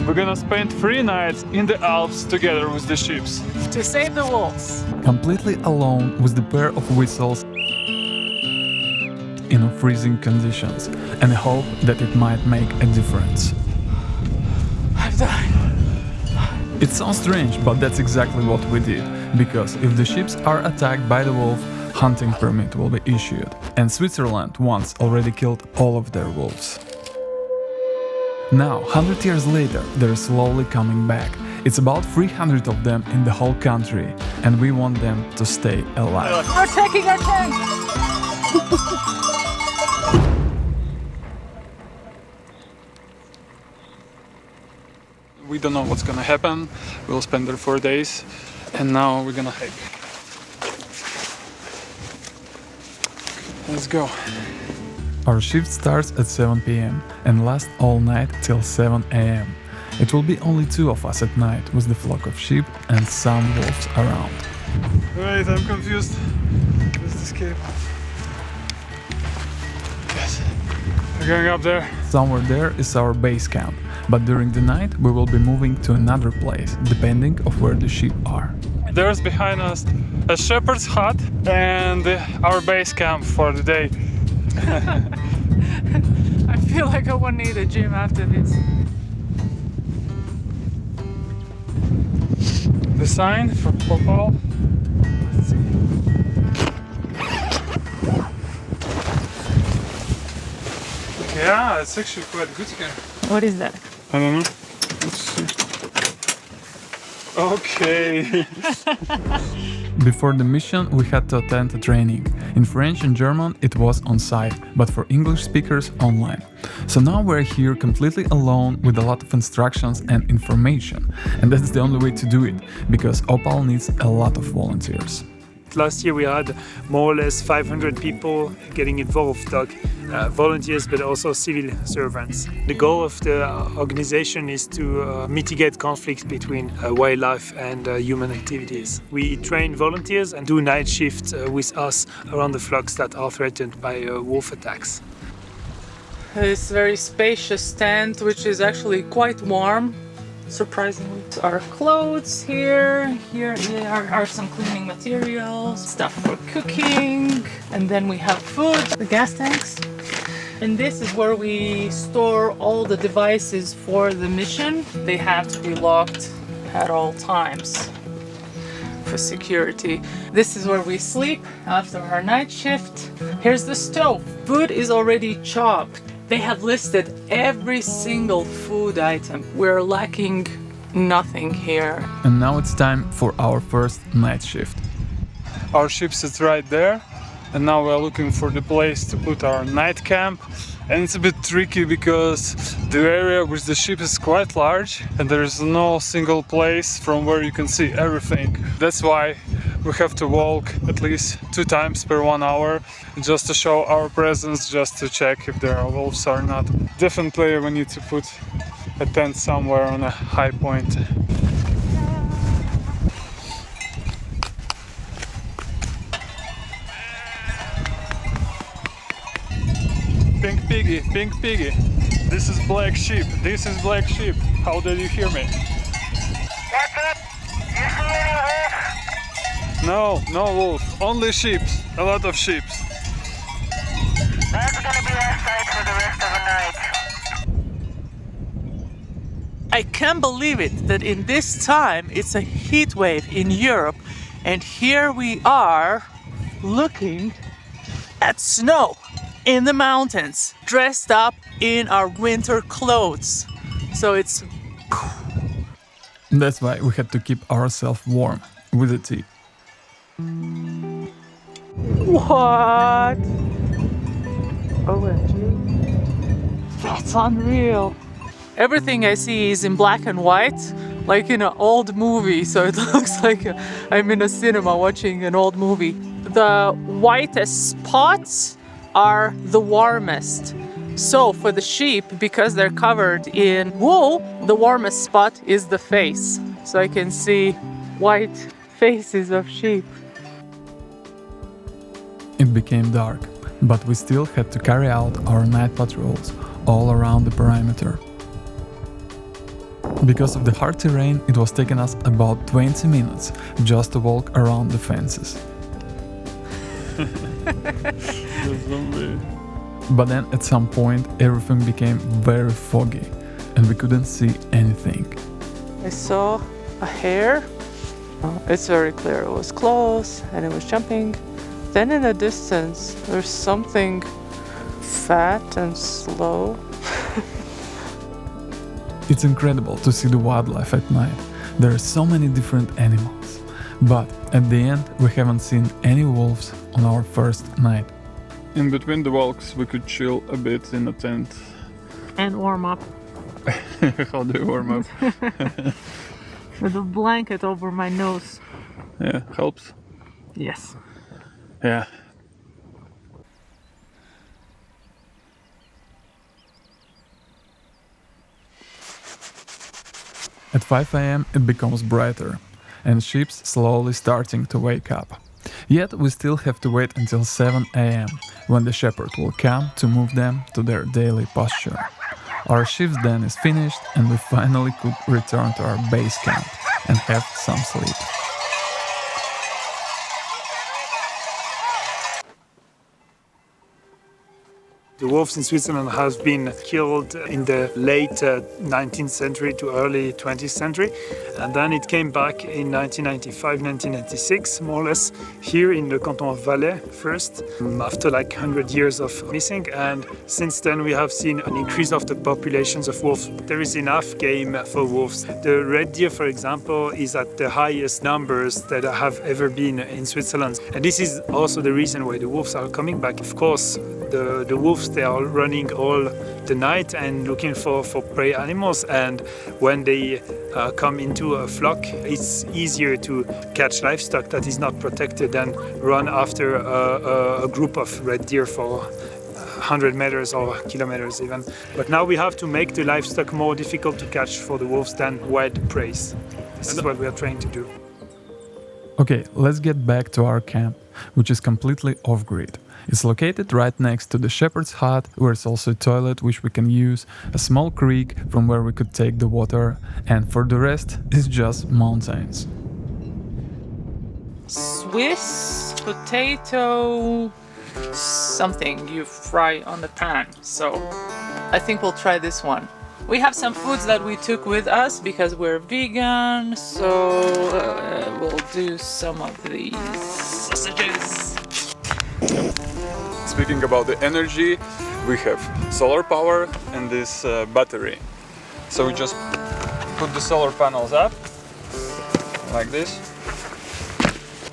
We're gonna spend 3 nights in the Alps together with the sheep. To save the wolves. Completely alone with the pair of whistles in freezing conditions, and hope that it might make a difference. I'm dying. It sounds strange, but that's exactly what we did, because if the sheep are attacked by the wolf, hunting permit will be issued, and Switzerland once already killed all of their wolves. Now, 100 years later, they're slowly coming back. It's about 300 of them in the whole country, and we want them to stay alive. We're taking our tent! We don't know what's gonna happen. We'll spend there 4 days, and now we're gonna hike. Let's go. Our shift starts at 7 p.m. and lasts all night till 7 a.m. It will be only 2 of us at night with the flock of sheep and some wolves around. Wait, I'm confused. Where's the escape? Yes. We're going up there. Somewhere there is our base camp, but during the night we will be moving to another place, depending of where the sheep are. There's behind us a shepherd's hut and our base camp for the day. I feel like I won't need a gym after this. The sign for OPPAL. Let's see. Yeah, it's actually quite good here. What is that? I don't know. Let's see. Okay. Before the mission we had to attend a training. In French and German it was on site, but for English speakers online. So now we're here completely alone with a lot of instructions and information. And that's the only way to do it, because OPPAL needs a lot of volunteers. Last year we had more or less 500 people getting involved, like volunteers but also civil servants. The goal of the organization is to mitigate conflicts between wildlife and human activities. We train volunteers and do night shifts with us around the flocks that are threatened by wolf attacks. This very spacious tent, which is actually quite warm, surprisingly. Our clothes here there are some cleaning materials, stuff for cooking, and then we have food, the gas tanks. And this is where we store all the devices for the mission. They have to be locked at all times for security. This is where we sleep after our night shift. Here's the stove. Food is already chopped. They have listed every single food item. We're lacking nothing here. And now it's time for our first night shift. Our ship is right there, and now we're looking for the place to put our night camp. And it's a bit tricky because the area with the ship is quite large and there is no single place from where you can see everything. That's why we have to walk at least 2 times per 1 hour just to show our presence, just to check if there are wolves or not. Definitely we need to put a tent somewhere on a high point. Pink piggy, pink piggy. This is black sheep, this is black sheep. How did you hear me? What's up? You see any wolf? No, no wolf, only sheep, a lot of sheep. That's gonna be our site for the rest of the night. I can't believe it that in this time it's a heat wave in Europe, and here we are looking at snow in the mountains, dressed up in our winter clothes. So it's... That's why we had to keep ourselves warm with the tea. What? OMG. That's unreal. Everything I see is in black and white, like in an old movie, so it looks like I'm in a cinema watching an old movie. The whitest spots are the warmest. So for the sheep, because they're covered in wool, the warmest spot is the face. So I can see white faces of sheep. It became dark, but we still had to carry out our night patrols all around the perimeter. Because of the hard terrain, it was taking us about 20 minutes just to walk around the fences. But then at some point everything became very foggy and we couldn't see anything. I saw a hare. It's very clear it was close and it was jumping. Then in the distance there's something fat and slow. It's incredible to see the wildlife at night. There are so many different animals. But at the end we haven't seen any wolves on our first night. In between the walks we could chill a bit in a tent. And warm up. How do you warm up? With a blanket over my nose. Yeah, helps. Yes. Yeah. At 5 AM it becomes brighter and sheep slowly starting to wake up. Yet we still have to wait until 7 AM when the shepherd will come to move them to their daily pasture. Our shift then is finished and we finally could return to our base camp and have some sleep. The wolves in Switzerland have been killed in the late 19th century to early 20th century, and then it came back in 1995, 1996, more or less, here in the canton of Valais first, after like 100 years of missing, and since then we have seen an increase of the populations of wolves. There is enough game for wolves. The red deer, for example, is at the highest numbers that have ever been in Switzerland, and this is also the reason why the wolves are coming back. Of course, the wolves, they are running all the night and looking for prey animals, and when they come into a flock, it's easier to catch livestock that is not protected than run after a group of red deer for 100 meters or kilometers even. But now we have to make the livestock more difficult to catch for the wolves than wild prey. This is what we are trying to do. Okay, let's get back to our camp, which is completely off-grid. It's located right next to the shepherd's hut, where it's also a toilet which we can use, a small creek from where we could take the water, and for the rest, it's just mountains. Swiss potato something you fry on the pan. So I think we'll try this one. We have some foods that we took with us because we're vegan, so we'll do some of these sausages. Speaking about the energy, we have solar power and this battery. So we just put the solar panels up, like this.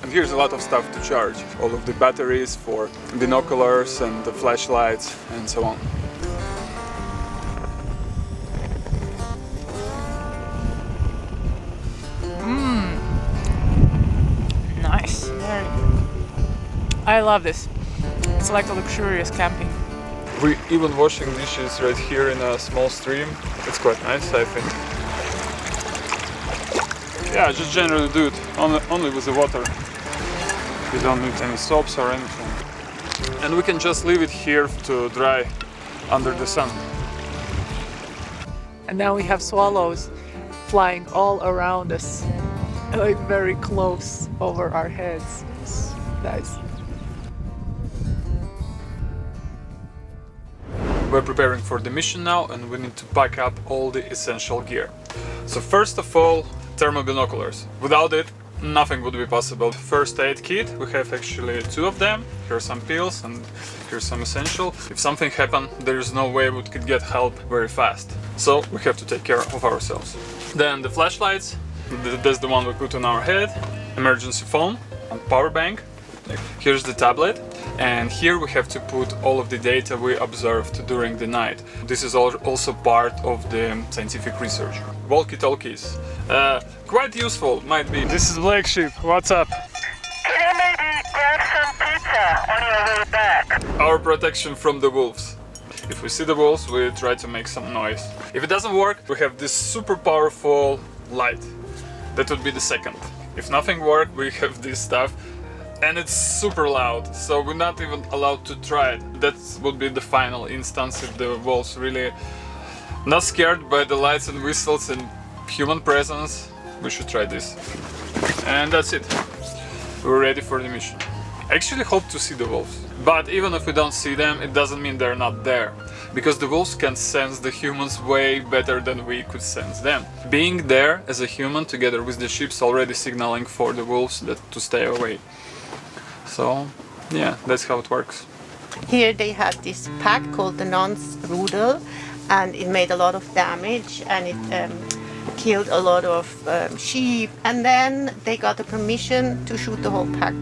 And here's a lot of stuff to charge. All of the batteries for binoculars and the flashlights and so on. Nice. Very good. I love this. It's like a luxurious camping. We're even washing dishes right here in a small stream. It's quite nice, I think. Yeah, just generally do it only with the water. You don't need any soaps or anything. And we can just leave it here to dry under the sun. And now we have swallows flying all around us, like very close over our heads. It's nice. We're preparing for the mission now and we need to pack up all the essential gear. So first of all, thermal binoculars. Without it, nothing would be possible. First aid kit, we have actually 2 of them. Here are some pills and here's some essential. If something happened, there is no way we could get help very fast. So we have to take care of ourselves. Then the flashlights, that's the one we put on our head. Emergency phone and power bank. Here's the tablet. And here we have to put all of the data we observed during the night. This is also part of the scientific research. Walkie-talkies. Quite useful, might be. This is Black Sheep, what's up? Can you maybe grab some pizza on your way back? Our protection from the wolves. If we see the wolves, we try to make some noise. If it doesn't work, we have this super powerful light. That would be the second. If nothing works, we have this stuff. And it's super loud, so we're not even allowed to try it. That would be the final instance if the wolves really not scared by the lights and whistles and human presence, we should try this. And that's it. We're ready for the mission. I actually hope to see the wolves. But even if we don't see them, it doesn't mean they're not there. Because the wolves can sense the humans way better than we could sense them. Being there as a human together with the sheep's already signaling for the wolves to stay away. So yeah, that's how it works. Here they had this pack called the Nonce Rudel, and it made a lot of damage, and it killed a lot of sheep. And then they got the permission to shoot the whole pack.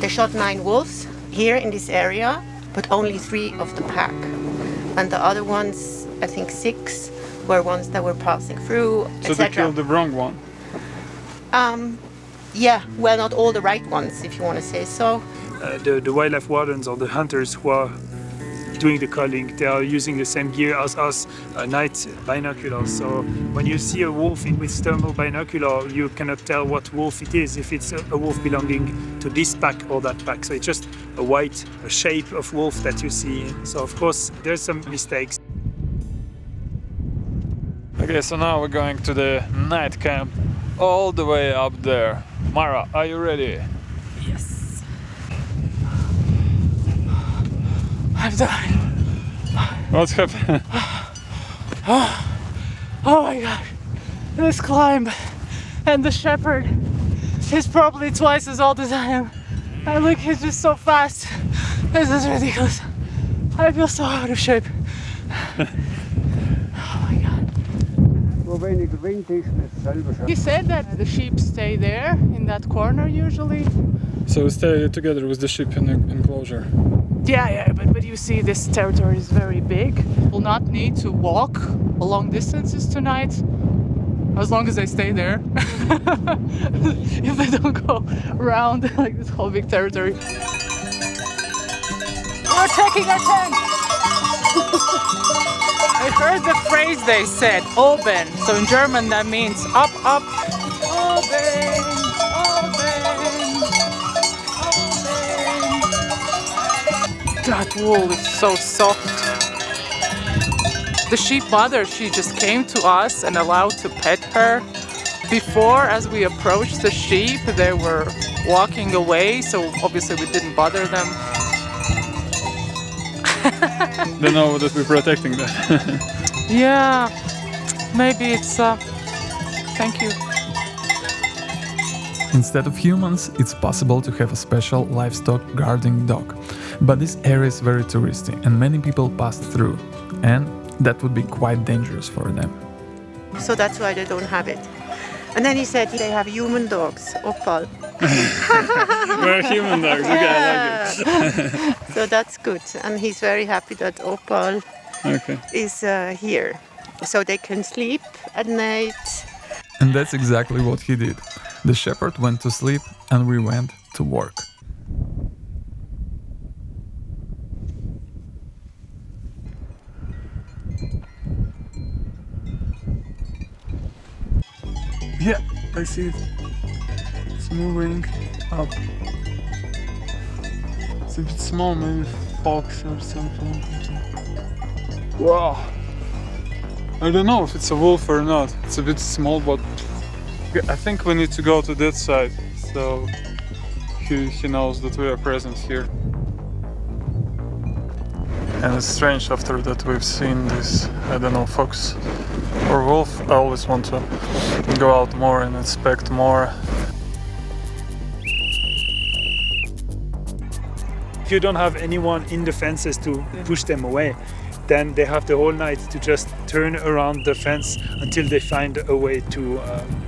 They shot 9 wolves here in this area, but only 3 of the pack. And the other ones, I think 6, were ones that were passing through, So they killed the wrong one? Yeah, well, not all the right ones, if you want to say so. The wildlife wardens or the hunters who are doing the culling, they are using the same gear as us, night binoculars. So when you see a wolf with thermal binocular, you cannot tell what wolf it is, if it's a wolf belonging to this pack or that pack. So it's just a shape of wolf that you see. So of course there's some mistakes. Okay, so now we're going to the night camp all the way up there. Mara, are you ready? Yes. I'm dying. What's happening? Oh my god. This climb. And the shepherd is probably twice as old as I am. And look, he's just so fast. This is ridiculous. I feel so out of shape. Oh my god. He said that the sheep stay there in that corner usually. So we stay together with the sheep in the enclosure. Yeah, but you see this territory is very big. We'll not need to walk long distances tonight, as long as I stay there. If I don't go around like this whole big territory. We're taking our tent! I heard the phrase they said, oben. So in German that means up, up. Oben, oben, oben. That wool is so soft. The sheep mother, she just came to us and allowed to pet her. Before, as we approached the sheep, they were walking away, so obviously we didn't bother them. They know that we're protecting them. Yeah, maybe it's thank you. Instead of humans, it's possible to have a special livestock guarding dog. But this area is very touristy and many people pass through, and that would be quite dangerous for them. So that's why they don't have it. And then he said they have human dogs, OPPAL. We're human dogs, okay, I like it. So that's good. And he's very happy that OPPAL is here. So they can sleep at night. And that's exactly what he did. The shepherd went to sleep and we went to work. Yeah, I see it. It's moving up. It's a bit small, maybe fox or something. Wow. I don't know if it's a wolf or not. It's a bit small, but I think we need to go to that side, so he knows that we are present here. And it's strange after that we've seen this, I don't know, fox or wolf. I always want to go out more and inspect more. If you don't have anyone in the fences to push them away, then they have the whole night to just turn around the fence until they find a way to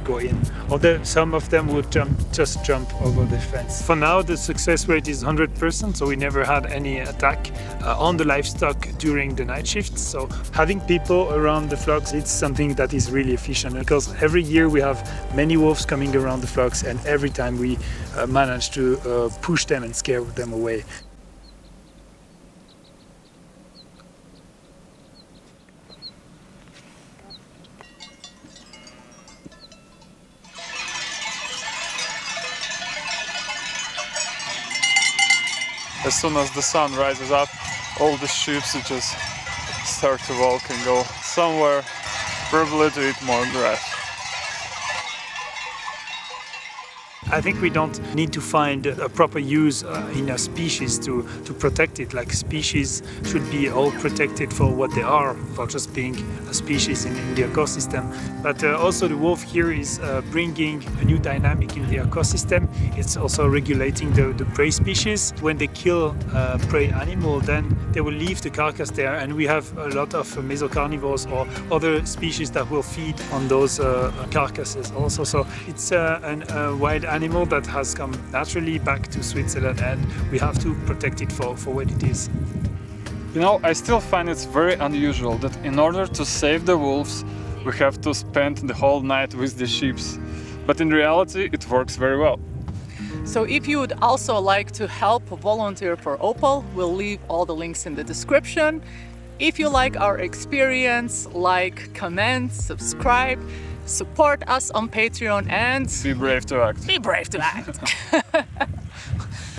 go in. Or some of them would just jump over the fence. For now, the success rate is 100%, so we never had any attack on the livestock during the night shift. So having people around the flocks, it's something that is really efficient, because every year we have many wolves coming around the flocks, and every time we manage to push them and scare them away. As soon as the sun rises up, all the sheep just start to walk and go somewhere, probably to eat more grass. I think we don't need to find a proper use in a species to protect it. Like species should be all protected for what they are, for just being a species in the ecosystem. But also the wolf here is bringing a new dynamic in the ecosystem. It's also regulating the prey species. When they kill a prey animal, then they will leave the carcass there, and we have a lot of mesocarnivores or other species that will feed on those carcasses also. So it's a wild animal that has come naturally back to Switzerland, and we have to protect it for what it is. You know, I still find it very unusual that in order to save the wolves, we have to spend the whole night with the sheep. But in reality, it works very well. So if you would also like to help volunteer for OPPAL, we'll leave all the links in the description. If you like our experience, like, comment, subscribe, support us on Patreon, and Be brave to act. be brave to act.